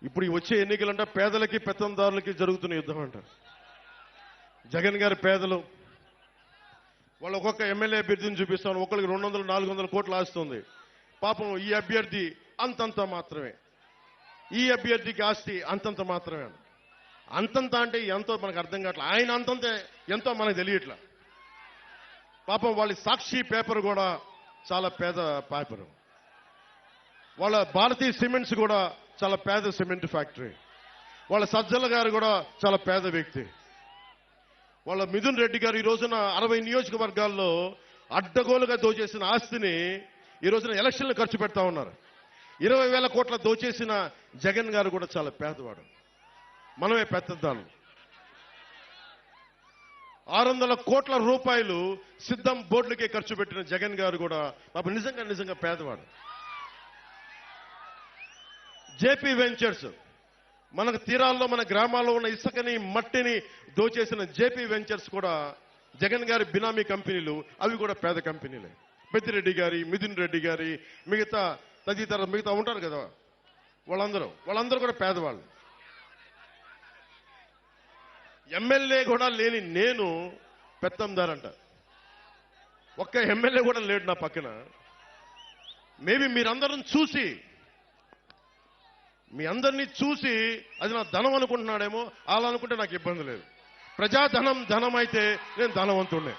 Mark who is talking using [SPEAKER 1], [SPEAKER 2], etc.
[SPEAKER 1] ఇప్పుడు ఈ వచ్చే ఎన్నికలంటే పేదలకి పెత్తందారులకి జరుగుతున్న యుద్ధం అంట. జగన్ గారి పేదలు వాళ్ళు ఒక్కొక్క ఎమ్మెల్యే అభ్యర్థిని చూపిస్తాను, ఒకరికి 200-400 కోట్లు ఆస్తుంది. పాపం ఈ అభ్యర్థి అంతంత మాత్రమే, ఈ అభ్యర్థికి ఆస్తి అంతంత మాత్రమే. అంతంత అంటే ఎంతో మనకు అర్థం కావట్లేదు. ఆయన అంతంత ఎంతో మనకు తెలియట్లా. పాపం వాళ్ళ సాక్షి పేపర్ కూడా చాలా పేద పేపరు. వాళ్ళ భారతీయ సిమెంట్స్ కూడా చాలా పేద సిమెంట్ ఫ్యాక్టరీ. వాళ్ళ సజ్జల గారు కూడా చాలా పేద వ్యక్తి. వాళ్ళ మిథున్ రెడ్డి గారు ఈ రోజున 60 నియోజకవర్గాల్లో అడ్డగోలుగా దోచేసిన ఆస్తిని ఈ రోజున ఎలక్షన్లు ఖర్చు పెడతా ఉన్నారు. 20,000 కోట్ల దోచేసిన జగన్ గారు కూడా చాలా పేదవాడు. మనమే పెద్దదాను. 600 కోట్ల రూపాయలు సిద్ధం బోర్డులకే ఖర్చు పెట్టిన జగన్ గారు కూడా పాపం నిజంగా పేదవాడు. జేపీ వెంచర్స్ మనకు తీరాల్లో మన గ్రామాల్లో ఉన్న ఇసుకని మట్టిని దోచేసిన జేపీ వెంచర్స్ కూడా జగన్ గారి బినామీ కంపెనీలు, అవి కూడా పేద కంపెనీలే. పెద్దిరెడ్డి గారి, మిథున్ రెడ్డి గారి, మిగతా ఉంటారు కదా, వాళ్ళందరూ కూడా పేదవాళ్ళు. ఎమ్మెల్యే కూడా లేని నేను పెత్తందారంట. ఒక్క ఎమ్మెల్యే కూడా లేడు నా పక్కన. మేబీ మీరందరం చూసి, మీ అందరినీ చూసి అది నా ధనం అనుకుంటున్నాడేమో. అలా అనుకుంటే నాకు ఇబ్బంది లేదు. ప్రజాధనం ధనం అయితే నేను ధనవంతుడినే.